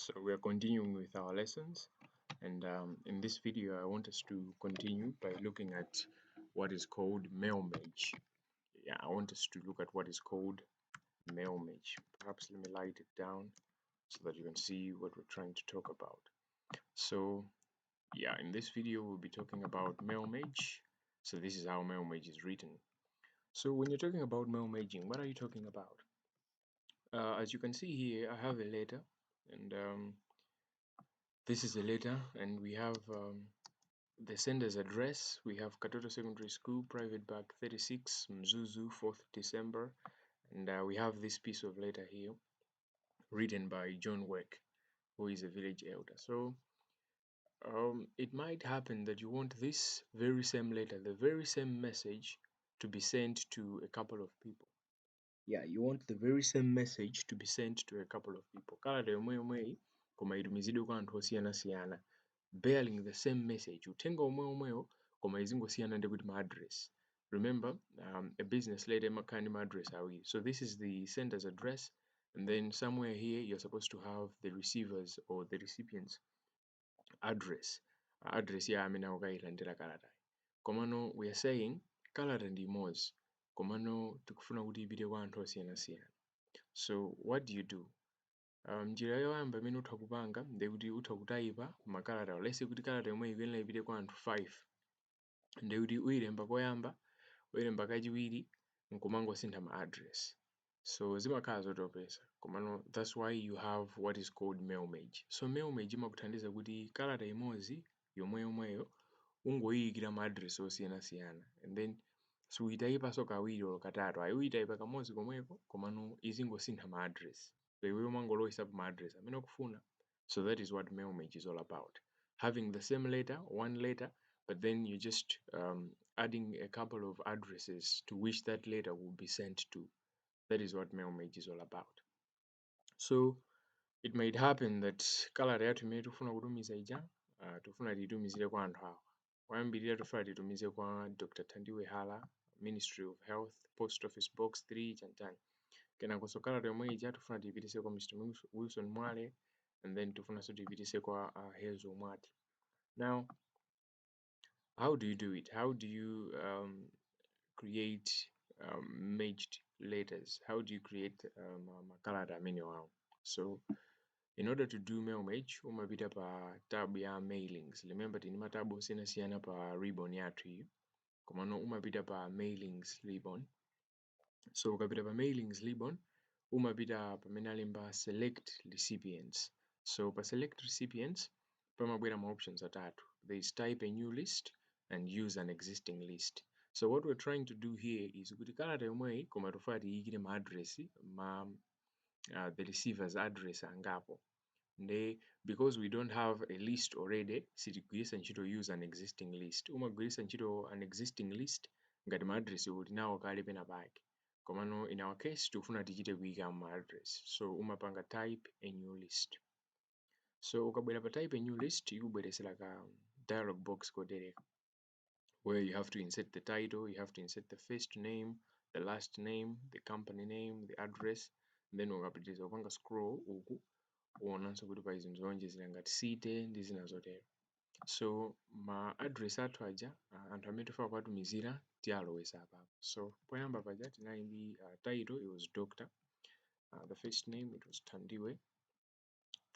So we are continuing with our lessons, and in this video I want us to continue by looking at what is called mail mage. Yeah, I want us to look at what is called mail mage. Perhaps let me light it down so that you can see what we're trying to talk about. So yeah, in this video we'll be talking about mail mage. So this is how mail mage is written. So when you're talking about mail maging, what are you talking about? As you can see here, I have a letter, and this is a letter, and we have the sender's address. We have Katoto Secondary School, Private Bag 36, Mzuzu, 4th December, and we have this piece of letter here, written by John Weck, who is a village elder. So it might happen that you want this very same letter, the very same message, to be sent to a couple of people. Yeah, you want the very same message to be sent to a couple of people. Kala yomwe yomweyi koma itumizidwe kwa anthu osiyanasiyana, bearing the same message. Uthenga omwe omwewo koma izingosiyana ndi kuti ma address. Remember, a business letter imakhala ndi ma address awiri. So this is the sender's address, and then somewhere here you're supposed to have the receiver's or the recipient's address. Address ya amene akukayilandira kalatayi. Komano we are saying kalata ndi imodzi, komano tikufuna kuti ipite kwa anthu osiyanasiyana. So what do you do? Njira yoyamba imene utha kupanga ndi kuti utha kutayipa makalata. Let's kuti kalata yomwe ikuyenera ipite kwa anthu 5, ndi kuti uyilemba koyamba, uyilemba kachiwiri, nkumangosintha ma address. So zimakhala zotopesa, komano that's why you have what is called mail mage. So mail mage imakuthandiza kuti kalata imodzi yomweyo ungoyikira ma address osiyanasiyana, and then suitayipanso kawiri olo katatu, ayi uyitayipa kamodzi komweko komano izingosintha ma address. So iweyo umangolowisapo ma address amene ukufuna. So that is what mail mage is all about. Having the same letter, one letter, but then you just adding a couple of addresses to which that letter will be sent to. That is what mail mage is all about. So it might happen that kalata yathu imene tikufuna kutumiza ija tikufuna tiyitumizire kwa anthu awa. Kwayambirira tikufuna titumize kwa Dr. Thandiwe Hala, Ministry of Health, Post Office Box 3, Chantani. Kenako kalata yomwe ija tikufuna tiyipitise kwa Mr. Wilson Mwale, and then tifunanso tiyipitise kwa Hezo Mwati. Now, how do you do it? How do you create maged letters? How do you create makalata amenewawo? So in order to do mail mage, umapita pa tab ya mailings. Remember tini matabu osiyanasiyana pa ribbon yathu iyi, komano umapita pa mailings ribbon. So ukapita pa mailings ribbon, umapita pamene alemba select recipients. So pa select recipients pamabwera ma options atatu. There is type a new list and use an existing list. So what we're trying to do here is kuti kalata yomweyi koma tofuna tiyikire ma address ma the receiver's address angapo. Because we don't have a list already, sitigwiritsa ntchito use an existing list. Umagwiritsa ntchito an existing list ngati ma address kuti nawo kale pena pake. Komano in our case tikufuna tichite kuyika ma address. So umapanga type a new list. So ukabwera pa type a new list, ikubweresera ka dialog box kotereka, where you have to insert the title, you have to insert the first name, the last name, the company name, the address, and then ukapitiriza kupanga scroll uku uonanso kuti pa zinthu zonjezera ngati site ndi zina zotero. So ma address athu aja anthu amene tifuna kuwatumizira tiyalowesa apapo. So poyamba paja tinali ndi title, it was Dr. The first name it was Thandiwe,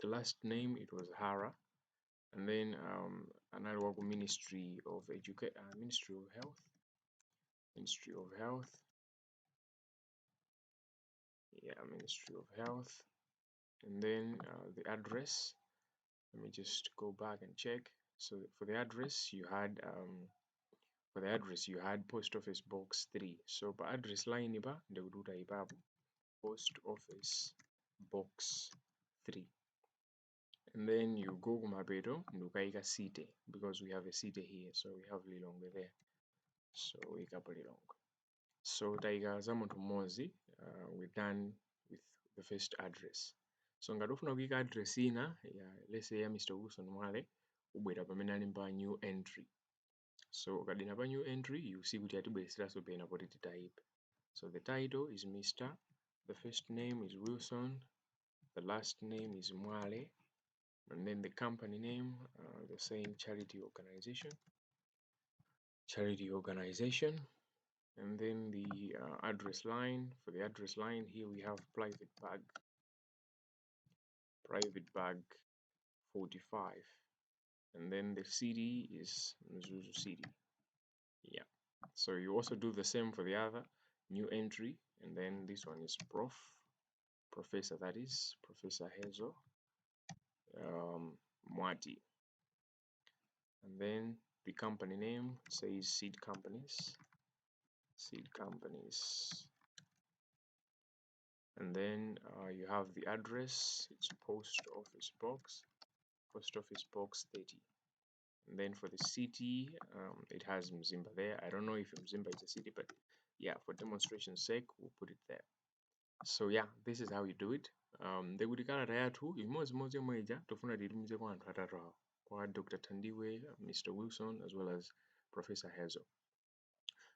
the last name it was Hara, and then anali waku Ministry of Ministry of Health, Ministry of Health, yeah, Ministry of Health, and then the address. Let me just go back and check. So for the address you had Post Office Box 3. So pa address line ipa ndikuti utayipapo Post Office Box 3, and then you go kumapeto ndikukayika site, because we have a site here, so we have Lilongwe there. So uyikapo Lilongwe. So tayika za munthu mmodzi, we're done with the first address. So ngati ufuna kuyika address ina let's say ya Mr. Wilson Mwale, ubwera pamene alemba new entry. So ukadena pa new entry, you see kuti atibwereseraso pena poti titayipe. So the title is Mr. The first name is Wilson, the last name is Mwale, and then the company name, the same charity organization, and then the address line. For the address line here we have private bag 45, and then the city is Mzuzu City. Yeah, so you also do the same for the other new entry, and then this one is professor, that is Professor Hezo Mwati, and then the company name says Sid Companies, and then you have the address, it's post office box 30. And then for the city, it has Mzimba there. I don't know if Mzimba is a city, but yeah, for demonstration's sake, we'll put it there. So yeah, this is how you do it. Ndekuti kalata yathu imodzi mweja tofuna titumize kwa anthu atatu awo, kwa Dr. Tandiwe, Mr. Wilson, as well as Professor Hezo.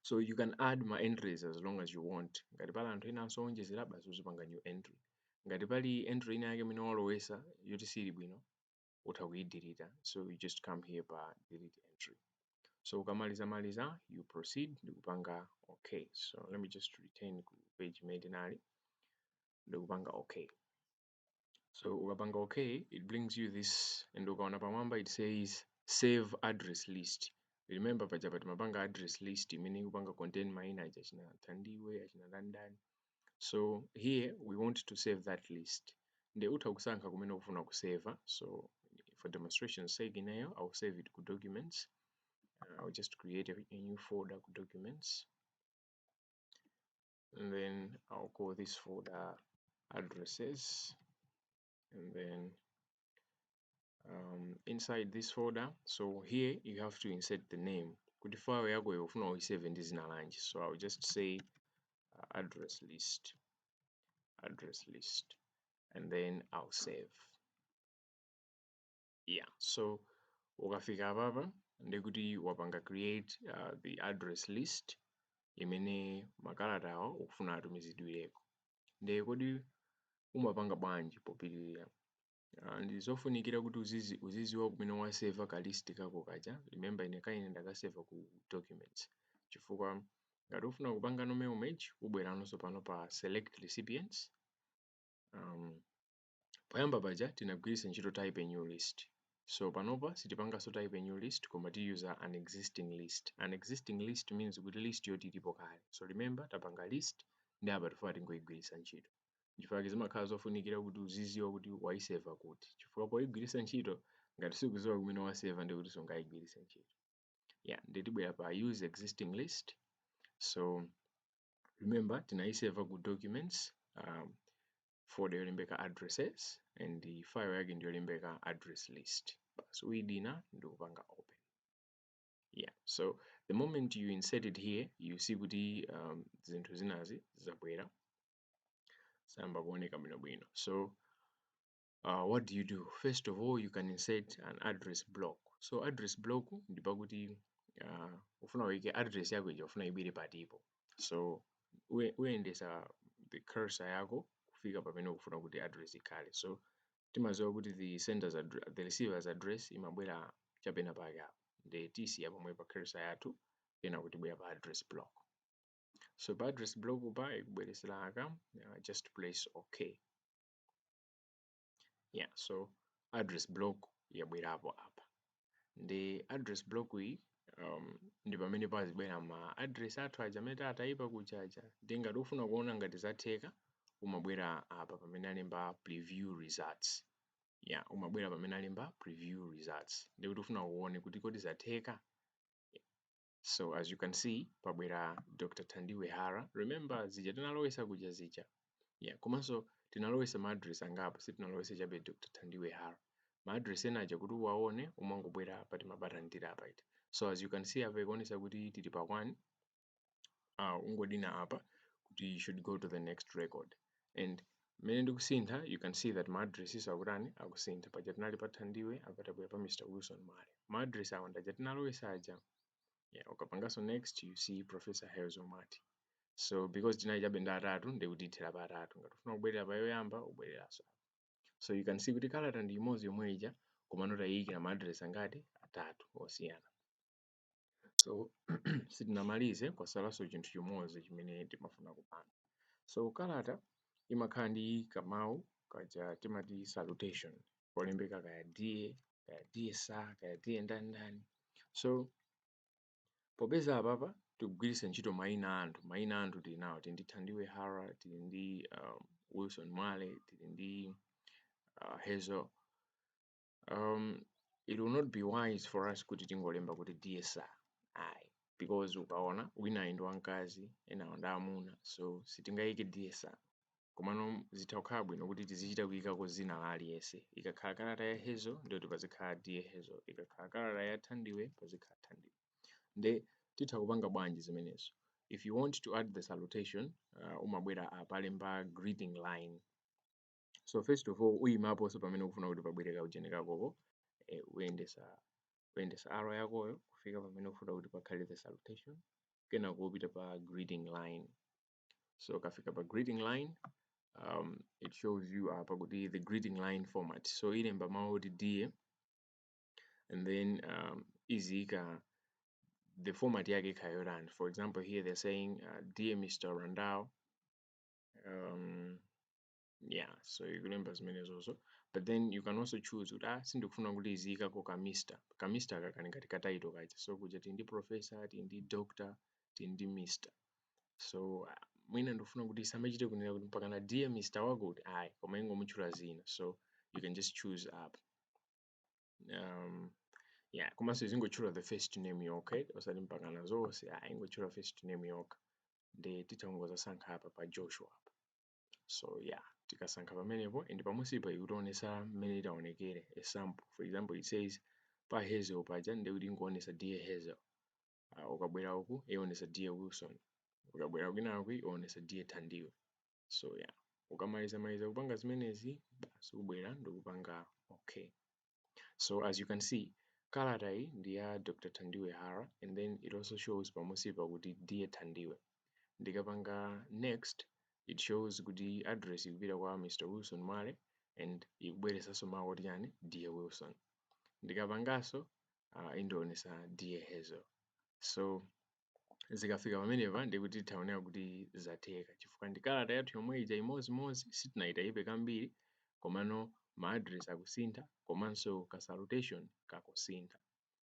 So you can add my entries as long as you want. Ngati pali anthu ena onjezera basi uzipanga new entry. Ngati pali entry ina yake imene walowesa yoti sili bwino utha kuyidelete. So you just come here pa delete entry. So ukamaliza you proceed ndikupanga okay. So let me just retain ku page imene tinali ndikupanga okay. So ukapanga okay, it brings you this, and ukaona pamwamba it says save address list. Remember paja timapanga address list imene ikupanga contain maina aja achina Tandiwe achina London. So here we want to save that list. Nde utha kusankha kumene ufuna kuseva. So for demonstration's sake ineyo, I'll save it to documents. I'll just create a new folder to documents, and then I'll call this folder addresses, and then inside this folder, so here you have to insert the name. Kuti file yako yofuna uyisave ndi zina lanji. So I'll just say address list, and then I'll save. Yeah, so ukafika apapa ndikuti wapanga create the address list imene makalata awo ukufuna atumizidwireko. Nde kodi umapanga bwanji popitirira? Ndizofunikira kuti uziziwa kumene waseva ka list kako kaja. Remember ine kaine ndakaseva ku documents, chifukwa ngati ufuna kupanga no mail match ubweranso pano pa select recipients. Poyamba paja tinagwiritsa ntchito type a new list. So panopa sitipanganso type a new list koma tiuser an existing list. An existing list means kuti list yoti ilipo kale. So remember tapanga list ndi apa tifuna tingoyigwiritsa ntchito. Chifukwa zimakhala zofunikira kuti uziziwa kuti waiseva kuti, chifukwa poyigwiritsa ntchito ngati sikuziwa kumene waseva ndi kuti sungayigwiritse ntchito. Yeah, nditibwera pa use existing list. So remember tinaiseva ku documents, folder yolembeka addresses, and the file yake ndiyolembeka address list. So uyidina ndikupanga open. Yeah, so the moment you insert it here, you see kuti zinthu zinazi zabwera samba kuoneka bwinobwino. So what do you do? First of all, you can insert an address block. So address block ndipakuti ufuna uyike address yako ija ufuna ibwere patipo. So uyendesa the cursor yako kufika pamene ukufuna kuti address ikhale. So timaziwa kuti the receiver's address imabwera chapena pake apo. Nde tisiya pomwe pa cursor yathu pena kuti bwera pa address block. So pa address block pa ikubweresera aka, just place okay. Yeah, so address block yabwerapo apa. The address block iyi ndi pamene pazibwera ma address athu aja amene tataipa kuchacha. Ndi ngati ufuna kuona ngati zatheka umabwera apa pamene alemba preview results. Yeah, umabwera pamene alemba preview results. Ndi kuti ufuna uone kuti kodi zatheka. So as you can see pabwera Dr. Tandiwe Hara. Remember zija tinalowesa kuja zija. Yeah, komanso tinalowesa ma address angapo, sitinalowesa chabe Dr. Tandiwe Hara. Ma address ena aja kuti uwaone umangobwera pati mabatanitira apa ita. So as you can see apa ikuonesa kuti tili pa 1. Ungodina apa kuti you should go to the next record. And mene ndikusintha, you can see that ma addresses akutani akusintha. Paja tinali pa Tandiwe apa tabwera pa Mr. Wilson Male. Ma address awa ndaja tinalowesa aja. Yeah, ukapangaso next you see Professor Hezo Mati. So because tinali chabe ndi atatu ndikutithira pa atatu. Ngati ufuna kubwerera pa yoyamba ubwereraso. So you can see kuti kalata ndi imodzi yomwe ija komano tayikira ma address angati atatu osiyana. So sitinamalize kwasalanso chinthu chimodzi chimene timafuna kupanga. So kalata imakhala ndi kamawu kaja timati salutation kolembeka kaya dear, kaya dear sir, kaya dear ndani. So popeza apapa tikugwiritsa ntchito mayina anthu tili nawo, tili ndi Thandiwe Hara, tili ndi Wilson Mwale, tili ndi Hazel. It will not be wise for us kuti tingolemba kuti dear sir, because ukaona wina ndi wamkazi ena ndi amuna, so sitingayike dear sir. Komano zitha kukhala bwino kuti tizichita kuyikako zina la aliyense. Ikakhala kalata ya Hazel ndiyo pazikhala dear Hazel, ikakhala kalata ya Thandiwe pazikhala Thandiwe. Nde titha kupanga bwanji zimenezo. If you want to add the salutation, umabwera apalemba greeting line. So first of all, uyimaponso pamene ukufuna kuti pabwere kaujeni kakoko, uyendesa arrow yakoyo kufika pamene ukufuna kuti pakhale the salutation, kenako upita pa greeting line. So kafika pa greeting line, it shows you apa kuti the greeting line format. So ilemba mawu kuti dear, and then izika the format yake kayorani. For example, here they're saying dear Mr. Randao. Yeah, so you can remember as many as also, but then you can also choose sindikufuna kuti izikako ka Mr. Ka Mr kakani katika title kaja. So kuja tindi professor, tindi doctor, tindi Mr. So mwina ndofuna kuti samachite kunena kuti mpaka na dear Mr. wakuti koma ingomuchula zina. So you can just choose up. Yeah, komanso izingochula the first name yoke, osati mpaka na zonse, ingochula first name yoke. Nde titangoza sankha apa pa Joshua apa. So yeah, tikasankha pamenepo and pamusipa ikutionesa mmene itaonekere a sample. For example, it says pa Hazel paja nde kuti ingoonesa dear Hazel. Ukabwera uku ionesa dear Wilson. Ukabwera kwinaku ionesa dear Thandiwe. So yeah, ukamaliza kupanga zimenezi basi ubwera ndikupanga okay. So as you can see, kalata iyi ndi ya Dr. Thandiwe Hara, and then it also shows pamusipa kuti dear Thandiwe. Ndikapanga next, it shows kuti address ikupita kwa Mr. Wilson Mwale and ikubweresanso mawu kuti yani dear Wilson. Ndikapangaso indionesa dear Hazel. So zikafika pamenepa ndikuti taonera kuti zatheka, chifukwa ndi kalata yathu yomwe ija imodzi sitinayitayipe kambiri, komano ma address akusintha, komanso ka salutation kakusintha.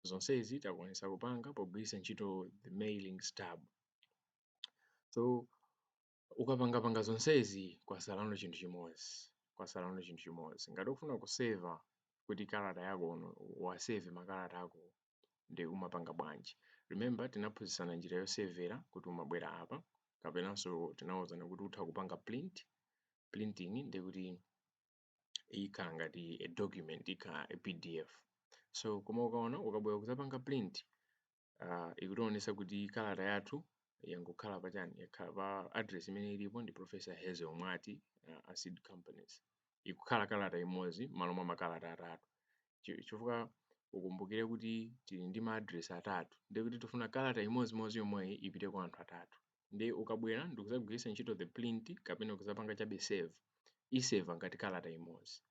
Zonsezi takuonesa kupanga pogwiritsa ntchito the mailing stub. So ukapanga zonsezi kwasalano chinthu chimodzi. Ngati ukufuna kuseva kuti kalata yako waseve makalata ako, ndi umapanga bwanji. Remember tinaphunzitsana njira yosevera kuti umabwera apa, kapenanso tinawuzana kuti utha kupanga printing ndi kuti ikhala ngati a document, ikhala a PDF. So koma ukaona ukabwera kuzapanga print, ikutionesa kuti kalata yathu yangokhala pachani, yakhala pa address imene ilipo ndi Professor Hazel Mwati a Sid-Companies. Ikukhala kalata imodzi malo mwa makalata atatu. Chifukwa ukumbukire kuti tili ndi ma address atatu, ndi kuti tifuna kalata imodzi yomweyi ipite kwa anthu atatu. Ndi ukabwera ndikuzagwiritsa ntchito the print kapena kuzapanga chabe save, iseva ngati kalata imodzi.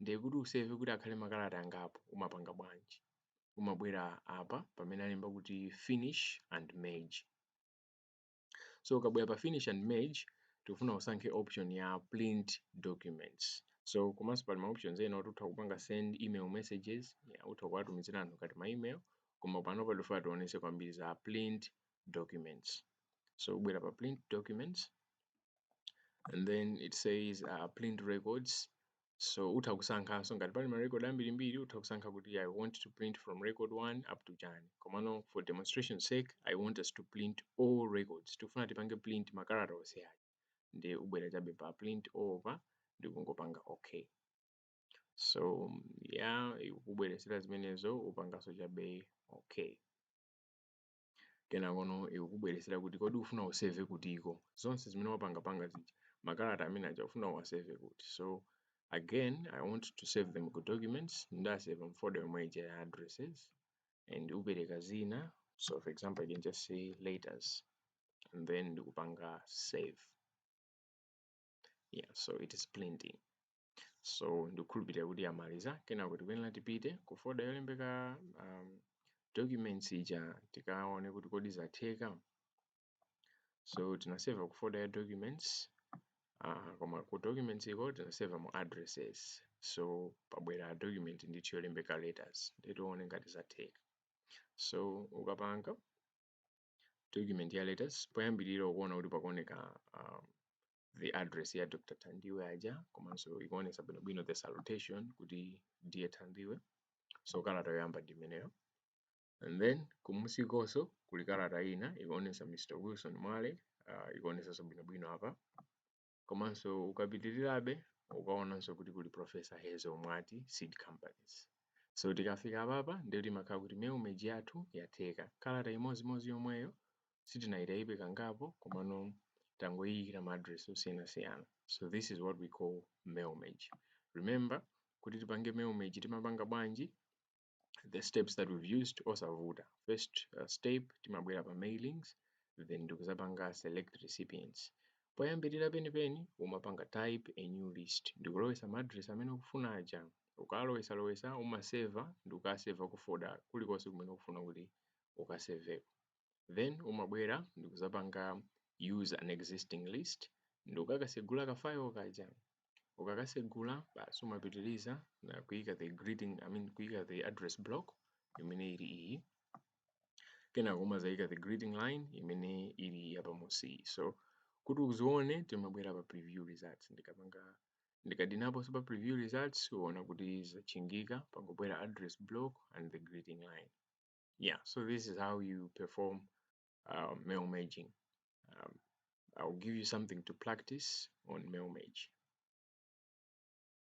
Ndi kuti useve kuti akhale makalata angapo, umapanga bwanji. Umabwera apa pamene alemba kuti finish and merge. So ukabwera pa finish and merge, tikufuna usankhe option ya print documents. So komanso pali ma options ena kuti utha kupanga send email messages, utha kuwatumizira anthu ngati ma email, koma panopa tifuna tionese kwambiri za print documents. So ubwera pa print documents, and then it says print records. So utha kusankhanso ngati pali ma record ambirimbiri, utha kusankha kuti I want to print from record 1 up to Jan. Komano for demonstration sake, I want us to print all records. Tifuna tipange print makalata onse aja. Ndi ubwera chabe pa print over, ndi kungopanga okay. So yeah, ikubweresera zimenezo upangaso chabe okay. Kenakono ikubweresera kuti kodi ufuna usave kutiko. Zonse zimene wapanga zija, makalata amene aja ufuna wasave kuti. So again, I want to save them to documents, ndasave them folder yomwe ija ya addresses, and upereka zina. So for example, I can just say letters, and then ndikupanga save. Yeah, so it is printing. so ndikukhulupirira kuti yamaliza. Kenako tikuyenera tipite ku folder yolembeka documents ija tikaone kuti kodi zatheka. So tinaseva ku folder ya documents, koma ku documents iko tinaseva mu addresses. So pabwera document ndithu yolembeka letters, nditione ngati zatheka. So ukapanga document ya letters, poyambirira ukuona kuti pakuoneka the address ya Dr. Thandiwe aja, komanso ikuonesa bwinobwino the salutation kuti Dear Thandiwe. So kalata yoyamba ndi imeneyo. And then kumusikonso kuli kalata ina ikuonesa Mr. Wilson Mwale, ikuonesanso bwinobwino apa. Komanso ukapitirirabe ukaonanso kuti kuli Professor Hezo Mwati, Sid Companies. So tikafika apapa ndiyo timakhala kuti mail mage yathu yatheka. Kalata imodzi yomweyo sitinayitayipe kangapo, komano tangoyikira ma address osiyanasiyana. So this is what we call mail mage. Remember kuti tipange mail mage timapanga bwanji? The steps that we've used osavuta. First step timabwera pa mailings, then ndikuzapanga select recipients. Poyambirira penipeni umapanga type a new list, ndikulowesa ma address amene ukufuna aja. Ukalowesa umaseva, ndikukaseva ku folder kulikonse kumene ukufuna kuti ukaseveko. Then umabwera ndikuzapanga use an existing list, ndikukasegula ka file kaja. Ukakasegula basi umapitiriza na kuyika kuyika the address block imene ili iyi. Kenako umazayika the greeting line imene ili apa musi. So kuti uzione timabwera pa preview results. Ndikadinapo pa preview results uona kuti zachingika pangobwera address block and the greeting line. Yeah, so this is how you perform mail maging. I'll give you something to practice on mail mage.